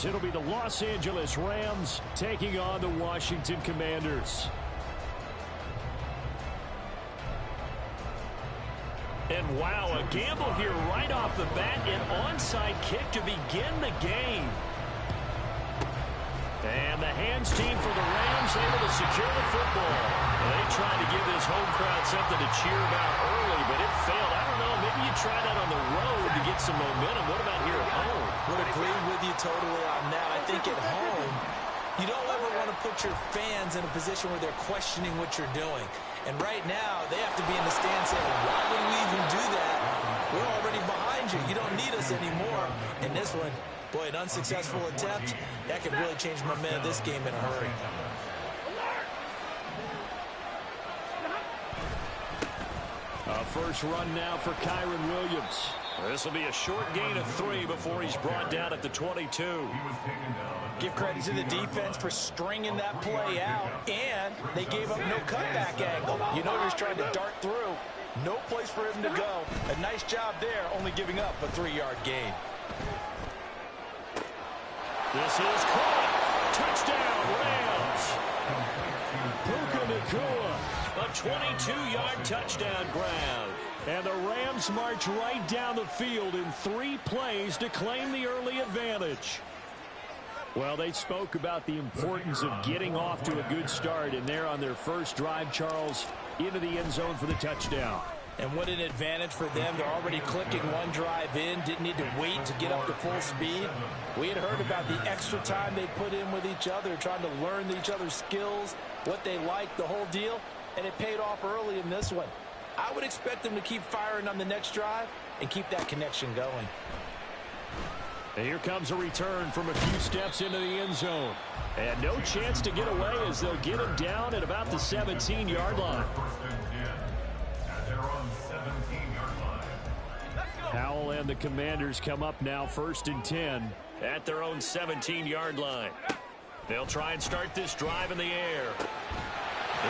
as it'll be the Los Angeles Rams taking on the Washington Commanders. And wow, a gamble here right off the bat, an onside kick to begin the game. And the hands team for the Rams able to secure the football. They tried to give this home crowd something to cheer about early, but it failed. I don't know, maybe you try that on the road to get some momentum. What about here at home? Would agree with you totally on that. I think at home, you don't ever want to put your fans in a position where they're questioning what you're doing. And right now, they have to be in the stand saying, why would we even do that? We're already behind you. You don't need us anymore. And this one, boy, an unsuccessful attempt. That could really change the momentum of this game in a hurry. First run now for Kyron Williams. This will be a short gain of 3 before he's brought down at the 22. Give credit to the defense for stringing that play out, and they gave up no cutback angle. You know you're trying to dart through. No place for him to go. A nice job there, only giving up a 3-yard gain. This is caught. Touchdown, Rams. Puka Nacua. A 22-yard touchdown grab. And the Rams march right down the field in 3 plays to claim the early advantage. Well, they spoke about the importance of getting off to a good start, and they're on their first drive, Charles, into the end zone for the touchdown. And what an advantage for them. They're already clicking one drive in, didn't need to wait to get up to full speed. We had heard about the extra time they put in with each other, trying to learn each other's skills, what they like, the whole deal, and it paid off early in this one. I would expect them to keep firing on the next drive and keep that connection going. And here comes a return from a few steps into the end zone. And no chance to get away as they'll get him down at about the 17-yard line. Howell and the Commanders come up now 1st and 10 at their own 17-yard line. They'll try and start this drive in the air.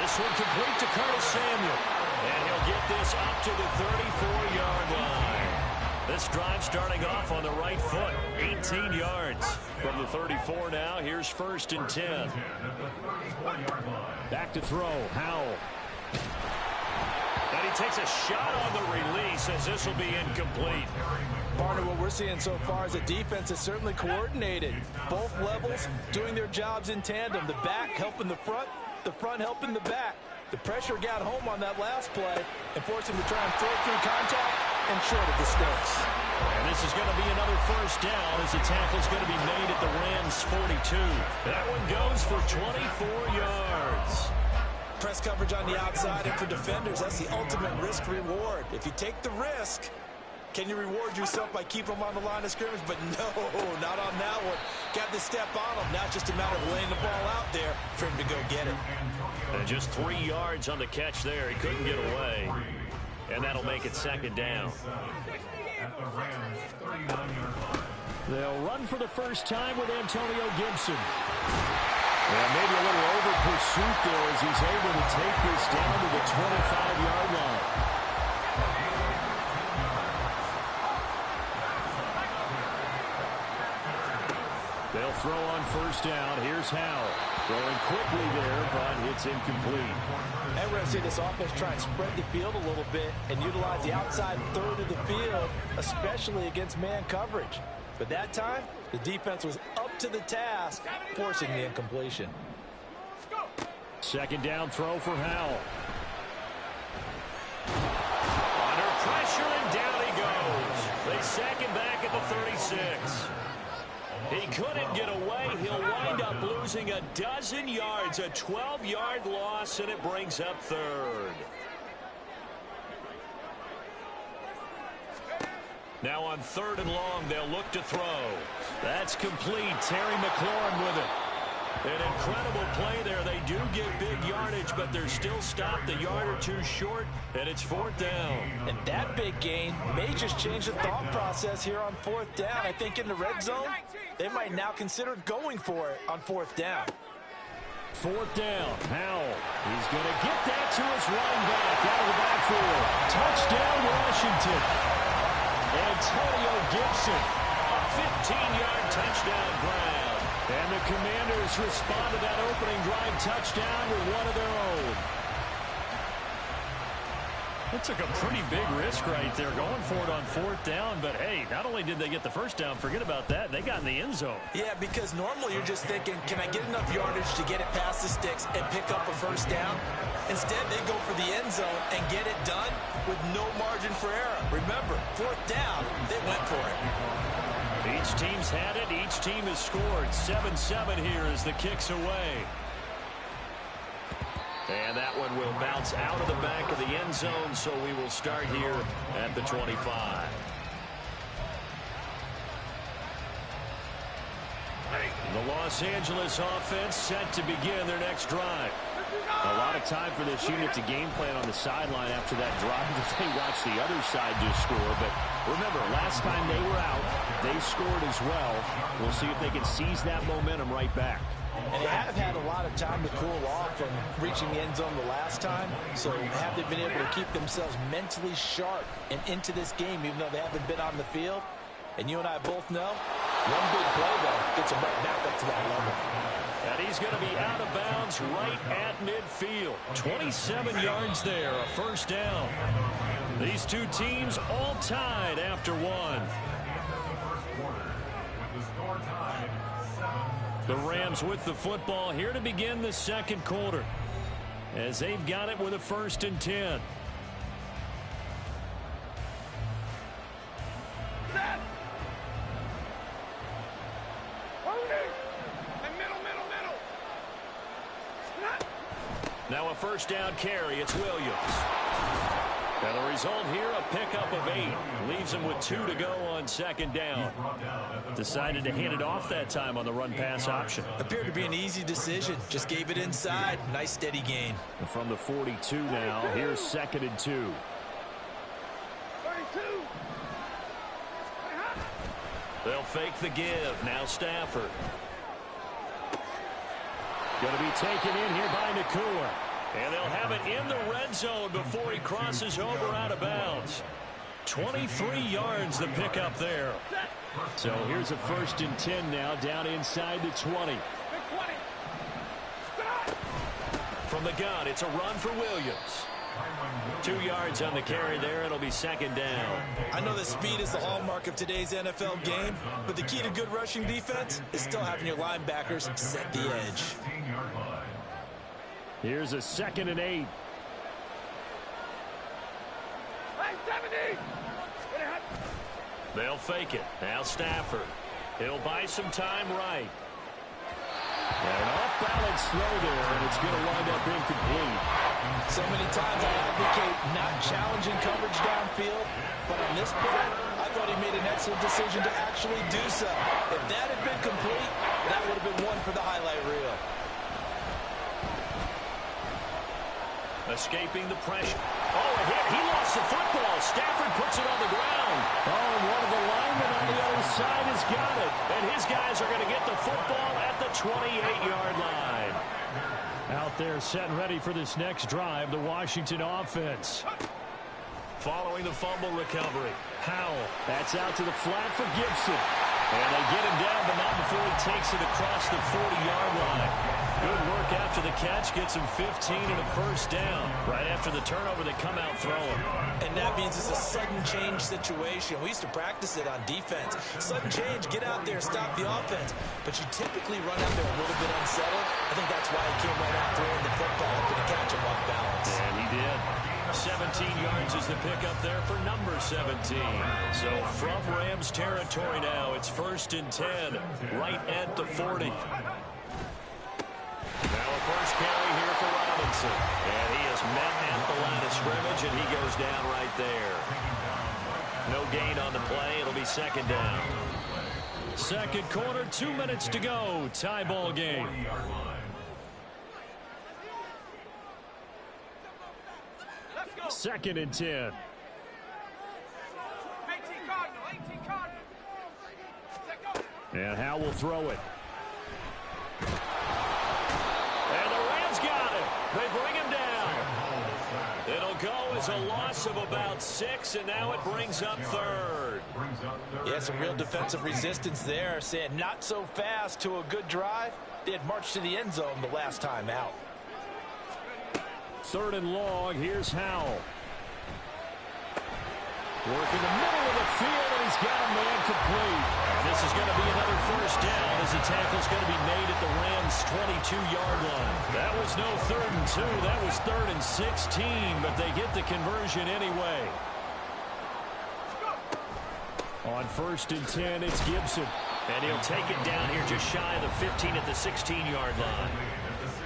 This one complete to Curtis Samuel. And he'll get this up to the 34-yard line. This drive starting off on the right foot. 18 yards from the 34 now. Here's 1st and 10. Back to throw. Howell. And he takes a shot on the release as this will be incomplete. Partner, what we're seeing so far is the defense is certainly coordinated. Both levels doing their jobs in tandem. The back helping the front helping the back. The pressure got home on that last play and forced him to try and throw through contact and short of the sticks. And this is going to be another first down as the tackle's going to be made at the Rams' 42. That one goes for 24 yards. Press coverage on the outside, and for defenders, that's the ultimate risk-reward. If you take the risk, can you reward yourself by keeping them on the line of scrimmage? But no, not on that one. Got to step on them. Now it's just a matter of laying the ball out there for him to go get it. And just 3 yards on the catch there. He couldn't get away. And that'll make it 2nd down. They'll run for the first time with Antonio Gibson. And maybe a little over pursuit there as he's able to take this down to the 25-yard line. They'll throw on 1st down. Here's Howell. Throwing quickly there, but it's incomplete. And we're going to see this offense try and spread the field a little bit and utilize the outside third of the field, especially against man coverage. But that time, the defense was up to the task, forcing the incompletion. 2nd down throw for Howell. Under pressure, and down he goes. They sack him back at the 36. He couldn't get away. He'll wind up losing a dozen yards, a 12-yard loss, and it brings up 3rd. Now on 3rd and long, they'll look to throw. That's complete. Terry McLaurin with it. An incredible play there. They do get big yardage, but they're still stopped a yard or two short, and it's 4th down. And that big gain may just change the thought process here on 4th down. I think in the red zone, they might now consider going for it on 4th down. 4th down. Howell. He's going to get that to his running back out of the backfield. Touchdown, Washington. Antonio Gibson. A 15-yard touchdown grab. And the Commanders respond to that opening drive touchdown with one of their own. That took a pretty big risk right there, going for it on fourth down. But, hey, not only did they get the first down, forget about that, they got in the end zone. Yeah, because normally you're just thinking, can I get enough yardage to get it past the sticks and pick up a first down? Instead, they go for the end zone and get it done with no margin for error. Remember, fourth down, they went for it. Each team's had it. Each team has scored. 7-7 here as the kick's away. And that one will bounce out of the back of the end zone, so we will start here at the 25. The Los Angeles offense set to begin their next drive. A lot of time for this unit to game plan on the sideline after that drive as they watch the other side just score. But remember, last time they were out, they scored as well. We'll see if they can seize that momentum right back. And they have had a lot of time to cool off from reaching the end zone the last time. So have they been able to keep themselves mentally sharp and into this game, even though they haven't been on the field? And you and I both know, one big play, though, gets them right back up to that level. And he's going to be out of bounds right at midfield. 27 yards there, a first down. These two teams all tied after one. The Rams with the football here to begin the second quarter, as they've got it with a 1st and 10. Now a first down carry. It's Williams. And the result here, a pickup of 8. Leaves him with 2 to go on second down. Decided to hand it off that time on the run-pass option. Appeared to be an easy decision. Just gave it inside. Nice steady gain. And from the 42 now, here's 2nd and 2. They'll fake the give. Now Stafford. Going to be taken in here by Nakua. And they'll have it in the red zone before he crosses over out of bounds. 23 yards the pickup there. So here's a 1st and 10 now, down inside the 20. From the gun, it's a run for Williams. 2 yards on the carry there. It'll be 2nd down. I know that speed is the hallmark of today's NFL game, but the key to good rushing defense is still having your linebackers set the edge. Here's a 2nd and 8. They'll fake it. Now Stafford. He'll buy some time right. And an off-balance throw there, and it's going to wind up incomplete. So many times I advocate not challenging coverage downfield, but on this play, I thought he made an excellent decision to actually do so. If that had been complete, that would have been one for the highlight reel. Escaping the pressure. Oh, a hit. He lost the football. Stafford puts it on the ground. Oh, and one of the linemen on the other side has got it. And his guys are going to get the football at the 28-yard line. Out there set and ready for this next drive, the Washington offense. Following the fumble recovery. Howell. That's out to the flat for Gibson. And they get him down, but not before he takes it across the 40-yard line. Good work after the catch. Gets him 15 and a first down. Right after the turnover, they come out throwing. And that means it's a sudden change situation. We used to practice it on defense. Sudden change, get out there, stop the offense. But you typically run out there a little bit unsettled. I think that's why he came right out throwing the football up to catch him off balance. And he did. 17 yards is the pickup there for number 17. So from Rams territory now, it's 1st and 10, right at the 40. Now a first carry here for Robinson. And he is met at the line of scrimmage, and he goes down right there. No gain on the play. It'll be 2nd down. Second quarter, 2 minutes to go. Tie ball game. 2nd and 10. And Howell will throw it. And the Rams got it. They bring him down. It'll go as was a loss of about 6, and now it brings up third. Yeah, some real defensive resistance there, saying not so fast to a good drive. They had marched to the end zone the last time out. 3rd and long. Here's Howell. Working the middle of the field, and he's got a man complete. And this is going to be another first down as the tackle's going to be made at the Rams' 22-yard line. That was no 3rd and 2. That was 3rd and 16, but they get the conversion anyway. On 1st and 10, it's Gibson. And he'll take it down here just shy of the 15 at the 16-yard line.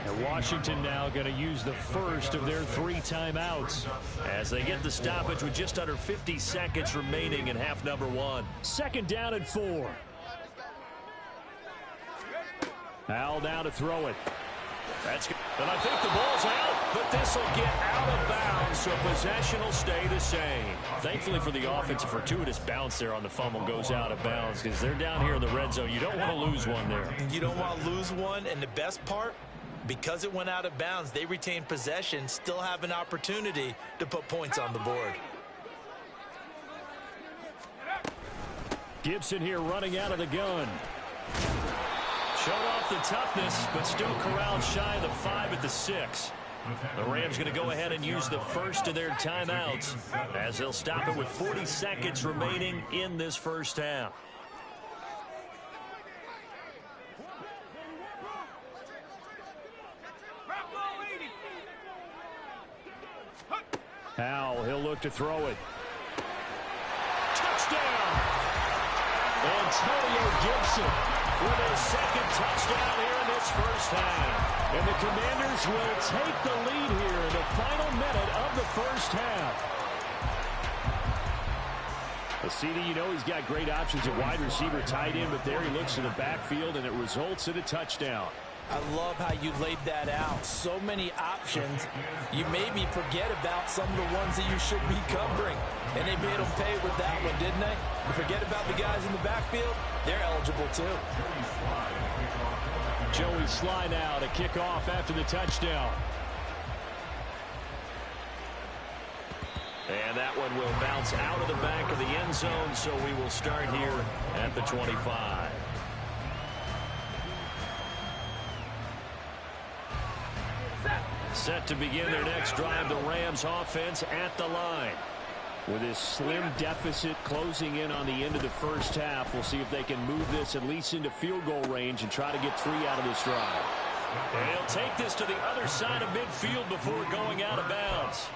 And Washington now going to use the first of their 3 timeouts as they get the stoppage with just under 50 seconds remaining in half number 1. 2nd down and 4. Howell now to throw it. That's good. And I think the ball's out, but this will get out of bounds, so possession will stay the same. Thankfully for the offense, a fortuitous bounce there on the fumble goes out of bounds because they're down here in the red zone. You don't want to lose one there. You don't want to lose one, and the best part, because it went out of bounds, they retain possession, still have an opportunity to put points on the board. Gibson here running out of the gun. Showed off the toughness, but still corralled shy of the 5 at the 6. The Rams going to go ahead and use the first of their timeouts as they'll stop it with 40 seconds remaining in this first half. Howell, he'll look to throw it. Touchdown! Antonio Gibson with his 2nd touchdown here in this first half. And the Commanders will take the lead here in the final minute of the first half. CD, you know he's got great options at wide receiver, tight end, but there he looks to the backfield, and it results in a touchdown. I love how you laid that out. So many options. You maybe forget about some of the ones that you should be covering. And they made them pay with that one, didn't they? You forget about the guys in the backfield. They're eligible too. Joey Sly now to kick off after the touchdown. And that one will bounce out of the back of the end zone, so we will start here at the 25. Set to begin their next drive, the Rams offense at the line. With this slim deficit closing in on the end of the first half, we'll see if they can move this at least into field goal range and try to get 3 out of this drive. And he'll take this to the other side of midfield before going out of bounds.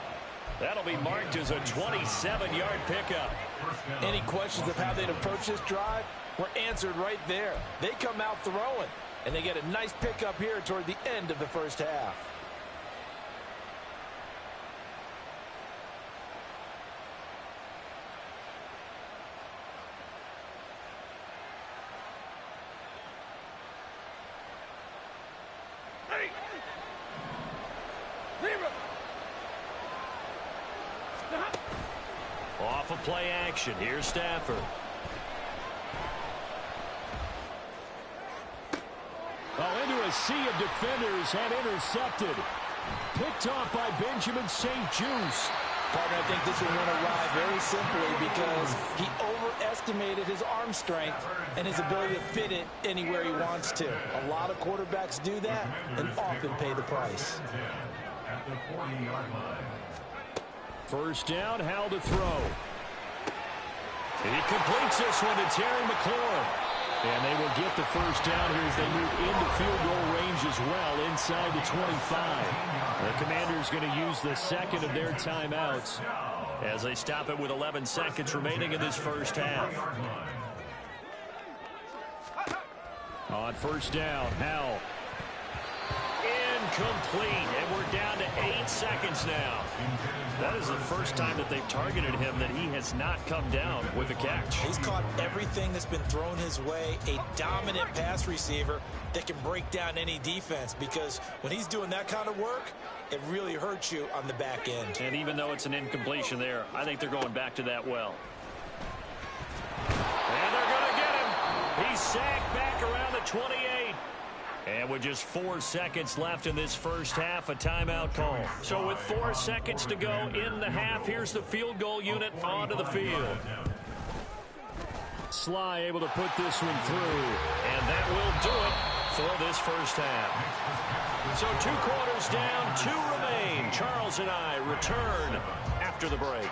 That'll be marked as a 27-yard pickup. Any questions of how they'd approach this drive were answered right there. They come out throwing, and they get a nice pickup here toward the end of the first half. Off of play action. Here's Stafford. Oh, into a sea of defenders and intercepted. Picked off by Benjamin St-Juste. Partner, I think this one went awry very simply because he overestimated his arm strength and his ability to fit it anywhere he wants to. A lot of quarterbacks do that and often pay the price. At the 40-yard line. First down, Howell to throw. And he completes this one to Terry McLaurin. And they will get the first down here as they move into field goal range as well inside the 25. The Commanders going to use the 2nd of their timeouts as they stop it with 11 seconds remaining in this first half. On first down, Howell. Incomplete, and we're down to 8 seconds now. That is the first time that they've targeted him that he has not come down with a catch. He's caught everything that's been thrown his way, a dominant pass receiver that can break down any defense, because when he's doing that kind of work, it really hurts you on the back end. And even though it's an incompletion there, I think they're going back to that well. And they're going to get him. He's sacked back around the 28. And with just 4 seconds left in this first half, a timeout call. So with 4 seconds to go in the half, here's the field goal unit onto the field. Sly able to put this one through, and that will do it for this first half. So 2 quarters down, 2 remain. Charles and I return after the break.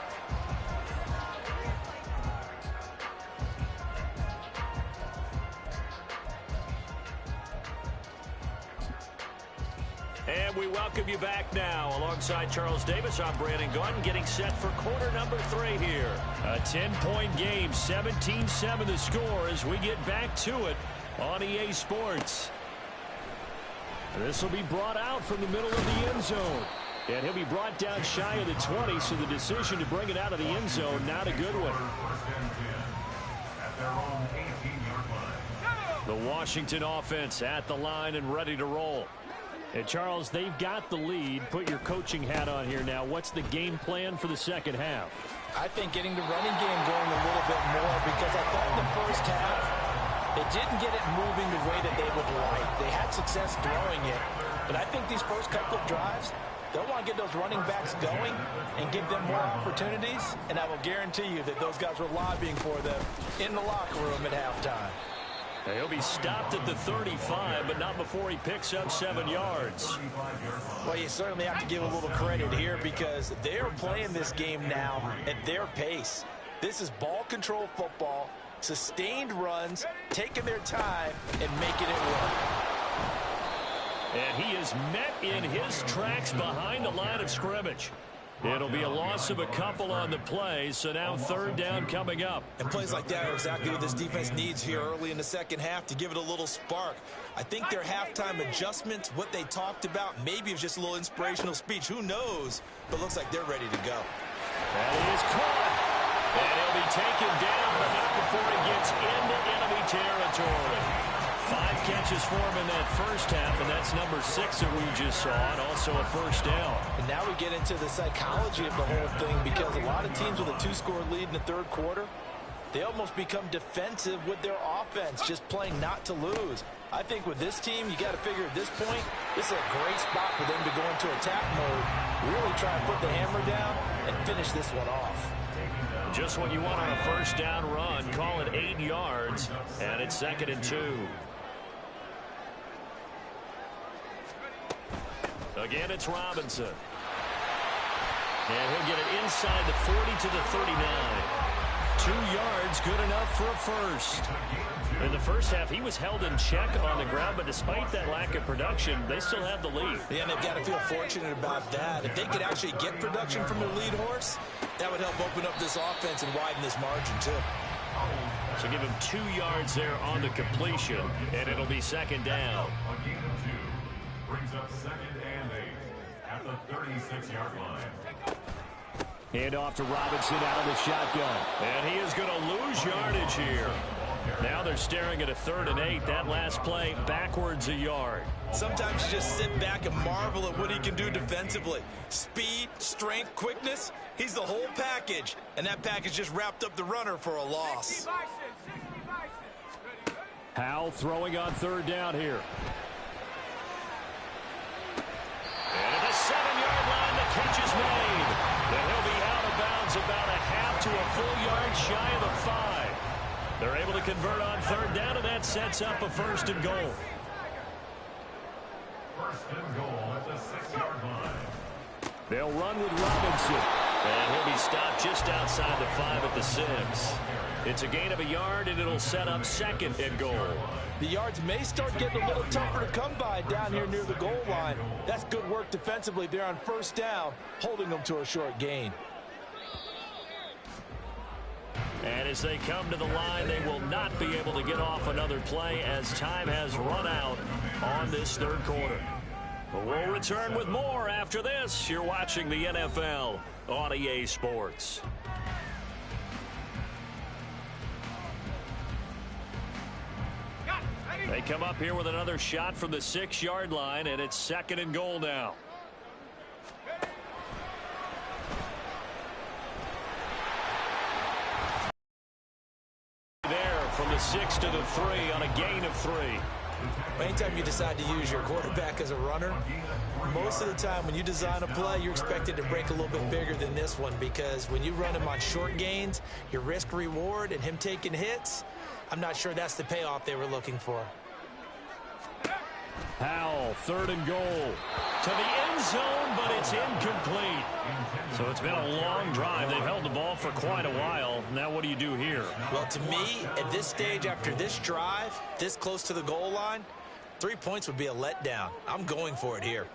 And we welcome you back now. Alongside Charles Davis, I'm Brandon Gaudin, getting set for quarter number 3 here. A 10-point game, 17-7 the score as we get back to it on EA Sports. This will be brought out from the middle of the end zone. And he'll be brought down shy of the 20, so the decision to bring it out of the end zone, not a good one. The Washington offense at the line and ready to roll. And, Charles, they've got the lead. Put your coaching hat on here now. What's the game plan for the second half? I think getting the running game going a little bit more, because I thought in the first half they didn't get it moving the way that they would like. They had success throwing it, but I think these first couple of drives, they'll want to get those running backs going and give them more opportunities, and I will guarantee you that those guys were lobbying for them in the locker room at halftime. He'll be stopped at the 35, but not before he picks up 7 yards. Well, you certainly have to give a little credit here because they're playing this game now at their pace. This is ball control football, sustained runs, taking their time, and making it work. And he is met in his tracks behind the line of scrimmage. It'll be a loss of a couple on the play, so now 3rd down coming up. And plays like that are exactly what this defense needs here early in the second half to give it a little spark. I think their halftime adjustments, what they talked about, maybe it's just a little inspirational speech. Who knows? But looks like they're ready to go. And he is caught. And he'll be taken down, but not before he gets into enemy territory. 5 catches for him in that first half, and that's number 6 that we just saw, and also a first down. And now we get into the psychology of the whole thing, because a lot of teams with a 2-score lead in the 3rd quarter, they almost become defensive with their offense, just playing not to lose. I think with this team, you got to figure at this point, this is a great spot for them to go into attack mode, really try and put the hammer down and finish this one off. Just what you want on a first down run, call it 8 yards, and it's 2nd and 2. Again, it's Robinson. And he'll get it inside the 40 to the 39. 2 yards, good enough for a first. In the first half, he was held in check on the ground, but despite that lack of production, they still have the lead. Yeah, and they've got to feel fortunate about that. If they could actually get production from their lead horse, that would help open up this offense and widen this margin, too. So give him 2 yards there on the completion, and it'll be 2nd down. A gain of 2 brings up 2nd and 8 at the 36-yard line. Hand off to Robinson out of the shotgun. And he is going to lose yardage here. Now they're staring at a 3rd and 8. That last play backwards a yard. Sometimes you just sit back and marvel at what he can do defensively. Speed, strength, quickness. He's the whole package. And that package just wrapped up the runner for a loss. Howell throwing on 3rd down here. And at the 7-yard line, the catch is made. And he'll be out of bounds about a half to a full yard shy of the 5. They're able to convert on 3rd down, and that sets up a 1st and goal. 1st and goal at the 6-yard line. They'll run with Robinson. And he'll be stopped just outside the 5 at the 6. It's a gain of a yard, and it'll set up 2nd and goal. The yards may start getting a little tougher to come by down here near the goal line. That's good work defensively there on 1st down, holding them to a short gain. And as they come to the line, they will not be able to get off another play as time has run out on this 3rd quarter. But we'll return with more after this. You're watching the NFL on EA Sports. They come up here with another shot from the 6-yard line, and it's 2nd and goal now. There from the 6 to the 3 on a gain of 3. Anytime you decide to use your quarterback as a runner, most of the time when you design a play, you're expected to break a little bit bigger than this one, because when you run him on short gains, your risk-reward and him taking hits, I'm not sure that's the payoff they were looking for. Howell, 3rd and goal. To the end zone, but it's incomplete. So it's been a long drive. They've held the ball for quite a while. Now what do you do here? Well, to me, at this stage after this drive, this close to the goal line, 3 points would be a letdown. I'm going for it here.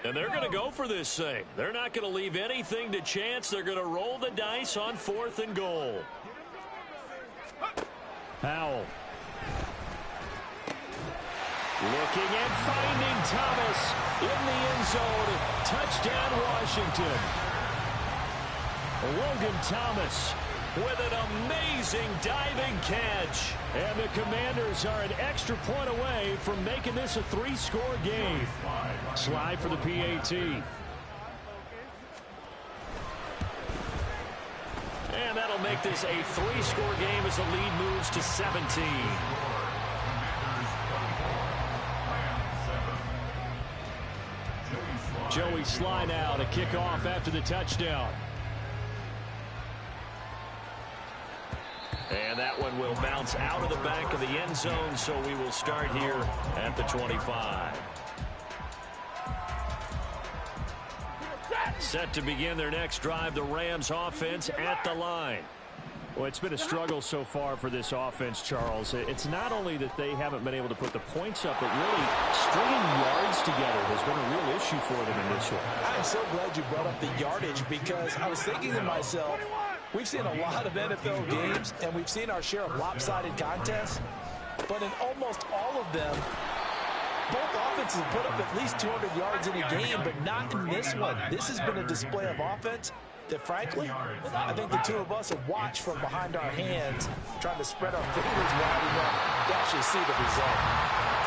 And they're going to go for this thing. They're not going to leave anything to chance. They're going to roll the dice on 4th and goal. Howell. Looking and finding Thomas in the end zone. Touchdown, Washington. Logan Thomas with an amazing diving catch. And the Commanders are an extra point away from making this a 3-score game. Slide for the PAT. And that'll make this a 3-score game as the lead moves to 17. Joey Sly now to kick off after the touchdown. And that one will bounce out of the back of the end zone, so we will start here at the 25. Set to begin their next drive, the Rams offense at the line. Well, it's been a struggle so far for this offense, Charles. It's not only that they haven't been able to put the points up, but really stringing yards together has been a real issue for them in this one. I'm so glad you brought up the yardage, because I was thinking to myself, we've seen a lot of NFL games, and we've seen our share of lopsided contests, but in almost all of them, both offenses have put up at least 200 yards in a game, but not in this one. This has been a display of offense that, frankly, I think the two of us have watched from behind our hands, trying to spread our fingers wide enough to actually see the result.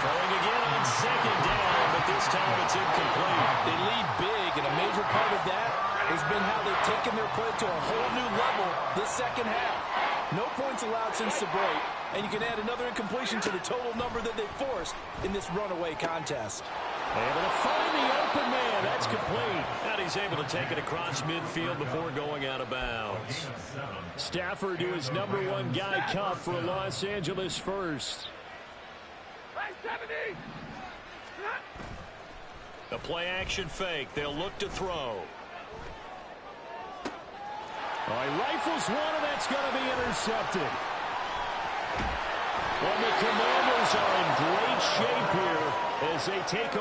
Throwing again on 2nd down, but this time it's incomplete. They lead big, and a major part of that has been how they've taken their play to a whole new level this second half. No points allowed since the break, and you can add another incompletion to the total number that they forced in this runaway contest. Able to find the open man. That's complete. And he's able to take it across midfield before going out of bounds. Stafford to his #1 guy Cup for a Los Angeles first. The play action fake. They'll look to throw. Oh, he rifles one, and that's going to be intercepted. Well, the Commanders are in great shape here as they take